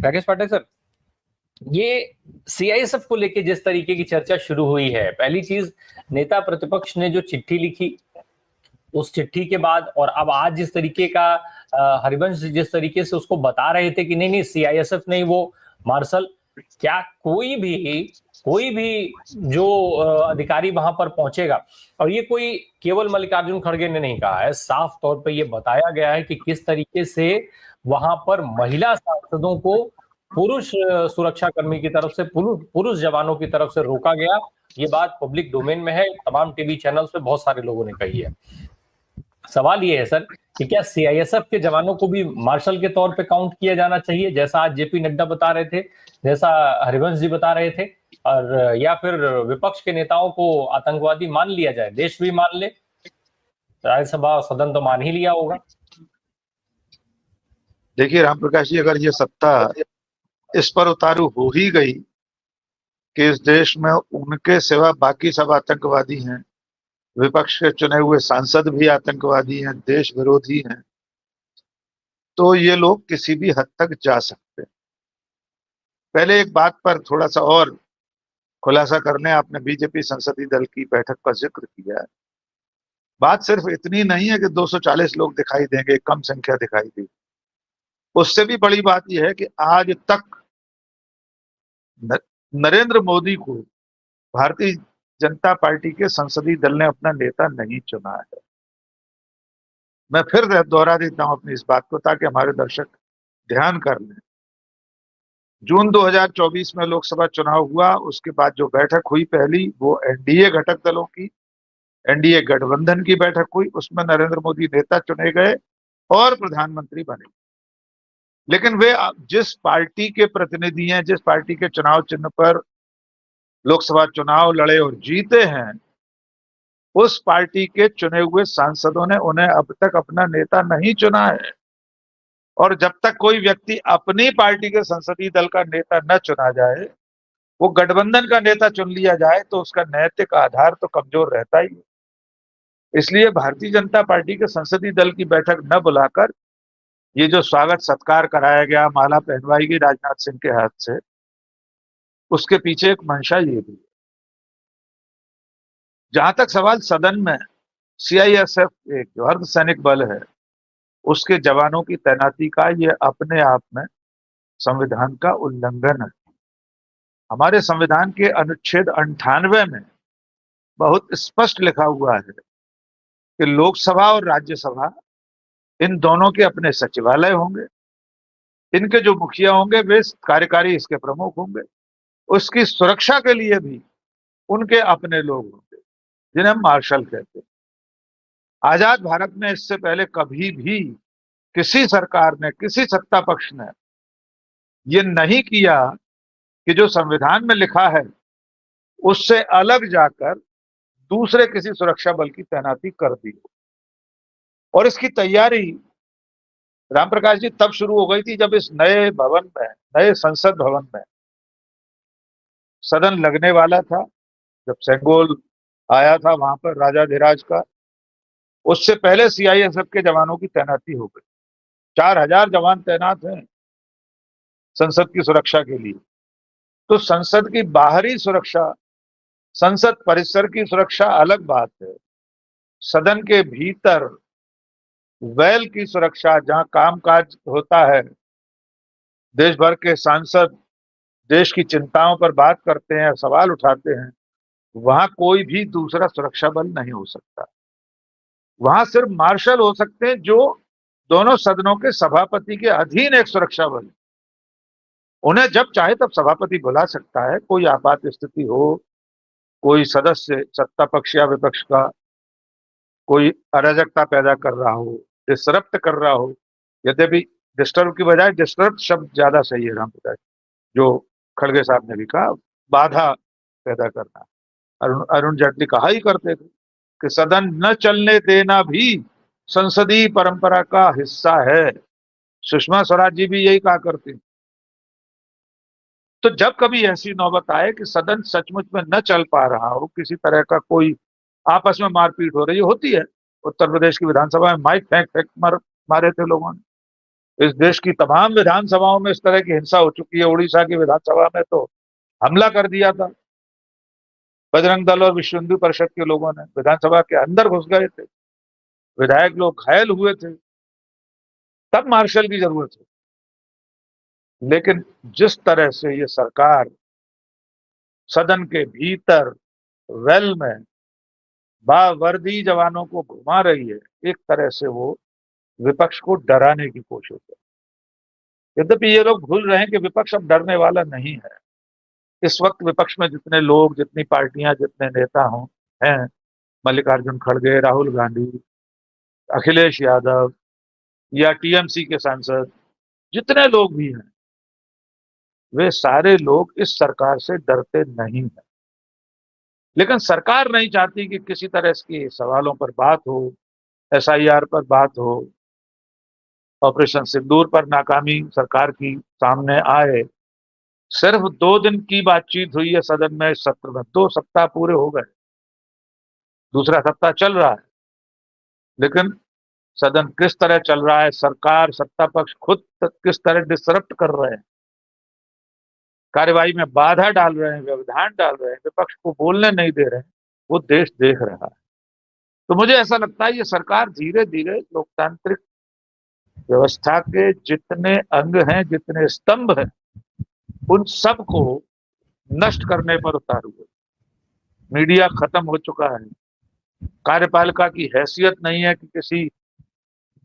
राकेश पाठक sir, ये CISF को लेके जिस तरीके की चर्चा शुरू हुई है, पहली चीज नेता प्रतिपक्ष ने जो चिट्ठी लिखी, उस चिट्ठी के बाद और अब आज जिस तरीके का हरिवंश जिस तरीके से उसको बता रहे थे कि नहीं नहीं सीआईएसएफ नहीं वो मार्शल, क्या कोई भी जो अधिकारी वहां पर पहुंचेगा, और ये कोई केवल मल्लिकार्जुन खड़गे ने नहीं कहा है, साफ तौर पे ये बताया गया है कि किस तरीके से वहां पर महिला सांसदों को पुरुष सुरक्षाकर्मी की तरफ से, पुरुष जवानों की तरफ से रोका गया। ये बात पब्लिक डोमेन में है, तमाम टीवी चैनल्स पे बहुत सारे लोगों ने कही है। सवाल ये है सर कि क्या सीआईएसएफ के जवानों को भी मार्शल के तौर पे काउंट किया जाना चाहिए, जैसा आज जेपी नड्डा बता रहे थे, जैसा हरिवंश जी बता रहे थे, और या फिर विपक्ष के नेताओं को आतंकवादी मान लिया जाए, देश भी मान ले, राज्यसभा सदन तो मान ही लिया होगा। देखिए राम प्रकाश जी, अगर ये सत्ता इस पर उतारू हो ही गई कि इस देश में उनके सिवा बाकी सब आतंकवादी हैं, विपक्ष के चुने हुए सांसद भी आतंकवादी हैं, देश विरोधी हैं, तो ये लोग किसी भी हद तक जा सकते हैं। पहले एक बात पर थोड़ा सा और खुलासा करने, आपने बीजेपी संसदीय दल की बैठक का जिक्र किया है। बात सिर्फ इतनी नहीं है कि 240 लोग दिखाई देंगे, कम संख्या दिखाई दी, उससे भी बड़ी बात यह है कि आज तक नरेंद्र मोदी को भारतीय जनता पार्टी के संसदीय दल ने अपना नेता नहीं चुना है। मैं फिर दोहरा देता हूं अपनी इस बात को ताकि हमारे दर्शक ध्यान कर लें। जून 2024 में लोकसभा चुनाव हुआ, उसके बाद जो बैठक हुई पहली, वो एनडीए घटक दलों की, एनडीए गठबंधन की बैठक हुई, उसमें नरेंद्र मोदी नेता चुने गए और प्रधानमंत्री बने। लेकिन वे जिस पार्टी के प्रतिनिधि हैं, जिस पार्टी के चुनाव चिन्ह पर लोकसभा चुनाव लड़े और जीते हैं, उस पार्टी के चुने हुए सांसदों ने उन्हें अब तक अपना नेता नहीं चुना है। और जब तक कोई व्यक्ति अपनी पार्टी के संसदीय दल का नेता न चुना जाए, वो गठबंधन का नेता चुन लिया जाए, तो उसका नैतिक आधार तो कमजोर रहता ही है। इसलिए भारतीय जनता पार्टी के संसदीय दल की बैठक न बुलाकर ये जो स्वागत सत्कार कराया गया, माला पहनवाई गई राजनाथ सिंह के हाथ से, उसके पीछे एक मंशा ये भी है। जहां तक सवाल सदन में सीआईएसएफ एक जो अर्धसैनिक बल है उसके जवानों की तैनाती का, ये अपने आप में संविधान का उल्लंघन है। हमारे संविधान के अनुच्छेद 98 में बहुत स्पष्ट लिखा हुआ है कि लोकसभा और राज्यसभा, इन दोनों के अपने सचिवालय होंगे, इनके जो मुखिया होंगे वे कार्यकारी इसके प्रमुख होंगे, उसकी सुरक्षा के लिए भी उनके अपने लोग होंगे जिन्हें हम मार्शल कहते हैं। आजाद भारत में इससे पहले कभी भी किसी सरकार ने, किसी सत्ता पक्ष ने ये नहीं किया कि जो संविधान में लिखा है उससे अलग जाकर दूसरे किसी सुरक्षा बल की तैनाती कर दी। और इसकी तैयारी राम प्रकाश जी तब शुरू हो गई थी जब इस नए भवन में, नए संसद भवन में सदन लगने वाला था, जब सेंगोल आया था वहां पर राजाधिराज का, उससे पहले सीआईएसएफ के जवानों की तैनाती हो गई। 4000 जवान तैनात हैं संसद की सुरक्षा के लिए। तो संसद की बाहरी सुरक्षा, संसद परिसर की सुरक्षा अलग बात है, सदन के भीतर वेल की सुरक्षा, जहां कामकाज होता है, देश भर के सांसद देश की चिंताओं पर बात करते हैं, सवाल उठाते हैं, वहां कोई भी दूसरा सुरक्षा बल नहीं हो सकता। वहां सिर्फ मार्शल हो सकते हैं जो दोनों सदनों के सभापति के अधीन एक सुरक्षा बल। उन्हें जब चाहे तब सभापति बुला सकता है। कोई आपात स्थिति हो, कोई सदस्य सत्ता पक्ष या विपक्ष का कोई अराजकता पैदा कर रहा हो, डिस्टर्ब कर रहा हो, यद्यपि डिस्टर्ब की बजाय डिस्टर्ब शब्द ज्यादा सही है राम प्रकाश, जो खड़गे साहब ने भी कहा, बाधा पैदा करना। अरुण जेटली कहा ही करते थे कि सदन न चलने देना भी संसदीय परंपरा का हिस्सा है। सुषमा स्वराज जी भी यही कहा करती। तो जब कभी ऐसी नौबत आए कि सदन सचमुच में न चल पा रहा हो, किसी तरह का कोई आपस में मारपीट हो रही होती है, उत्तर प्रदेश की विधानसभा में माइक फेंक फेंक मारे थे लोगों ने, इस देश की तमाम विधानसभाओं में इस तरह की हिंसा हो चुकी है। उड़ीसा की विधानसभा में तो हमला कर दिया था बजरंग दल और विश्व हिंदू परिषद के लोगों ने, विधानसभा के अंदर घुस गए थे, विधायक लोग घायल हुए थे, तब मार्शल की जरूरत है। लेकिन जिस तरह से ये सरकार सदन के भीतर वेल में बावर्दी जवानों को घुमा रही है, एक तरह से वो विपक्ष को डराने की कोशिश है। यद्यपि ये लोग भूल रहे हैं कि विपक्ष अब डरने वाला नहीं है। इस वक्त विपक्ष में जितने लोग, जितनी पार्टियां, जितने नेता हों हैं, मल्लिकार्जुन खड़गे, राहुल गांधी, अखिलेश यादव या टीएमसी के सांसद, जितने लोग भी हैं, वे सारे लोग इस सरकार से डरते नहीं हैं। लेकिन सरकार नहीं चाहती कि किसी तरह के सवालों पर बात हो, एसआईआर पर बात हो, ऑपरेशन सिंदूर पर नाकामी सरकार की सामने आए। सिर्फ 2 दिन की बातचीत हुई है सदन में इस सत्र में, 2 सप्ताह पूरे हो गए, दूसरा सप्ताह चल रहा है। लेकिन सदन किस तरह चल रहा है, सरकार, सत्ता पक्ष खुद किस तरह डिसरप्ट कर रहे हैं, कार्यवाही में बाधा डाल रहे हैं, व्यवधान डाल रहे हैं, विपक्ष को बोलने नहीं दे रहे हैं, वो देश देख रहा है। तो मुझे ऐसा लगता है ये सरकार धीरे धीरे लोकतांत्रिक व्यवस्था के जितने अंग हैं, जितने स्तंभ हैं, उन सब को नष्ट करने पर उतारू है। मीडिया खत्म हो चुका है, कार्यपालिका की हैसियत नहीं है कि किसी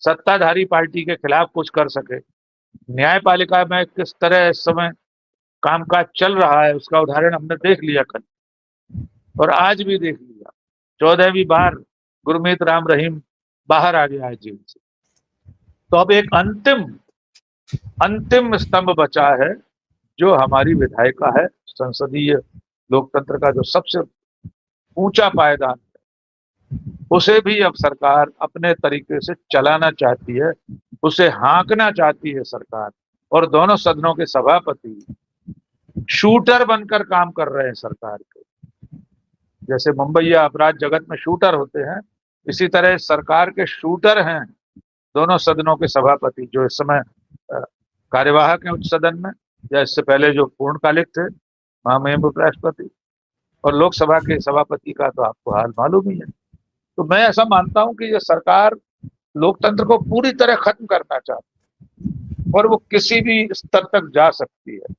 सत्ताधारी पार्टी के खिलाफ कुछ कर सके। न्यायपालिका में किस तरह इस समय कामकाज चल रहा है उसका उदाहरण हमने देख लिया कल, और आज भी देख लिया। 14वीं बार गुरमीत राम रहीम बाहर आ गया है जेल से। तो अब एक अंतिम स्तंभ बचा है, जो हमारी विधायिका है। संसदीय लोकतंत्र का जो सबसे ऊंचा पायदान है, उसे भी अब सरकार अपने तरीके से चलाना चाहती है, उसे हाँकना चाहती है सरकार। और दोनों सदनों के सभापति शूटर बनकर काम कर रहे हैं सरकार के। जैसे मुंबईया अपराध जगत में शूटर होते हैं, इसी तरह सरकार के शूटर हैं दोनों सदनों के सभापति, जो इस समय कार्यवाहक हैं उच्च सदन में, या इससे पहले जो पूर्णकालिक थे, महामहिम उपराष्ट्रपति, और लोकसभा के सभापति का तो आपको हाल मालूम ही है। तो मैं ऐसा मानता हूं कि ये सरकार लोकतंत्र को पूरी तरह खत्म करना चाहती है, और वो किसी भी स्तर तक जा सकती है।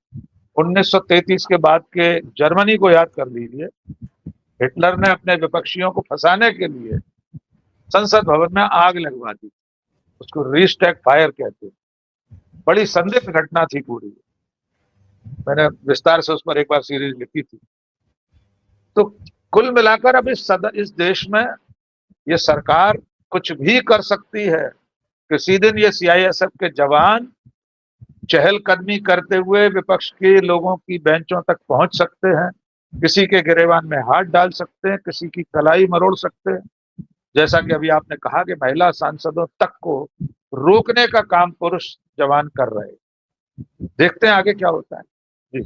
1933 के बाद के जर्मनी को याद कर लीजिए। हिटलर ने अपने विपक्षियों को फंसाने के लिए संसद भवन में आग लगवा दी, उसको रीस्टैक फायर कहते हैं। बड़ी संदिग्ध घटना थी पूरी, मैंने विस्तार से उस पर एक बार सीरीज लिखी थी। तो कुल मिलाकर अब इस देश में ये सरकार कुछ भी कर सकती है। किसी दिन ये सीआईएसएफ के जवान चहलकदमी करते हुए विपक्ष के लोगों की बेंचों तक पहुंच सकते हैं, किसी के गिरेबान में हाथ डाल सकते हैं, किसी की कलाई मरोड़ सकते हैं। जैसा कि अभी आपने कहा कि महिला सांसदों तक को रोकने का काम पुरुष जवान कर रहे हैं। देखते हैं आगे क्या होता है। जी।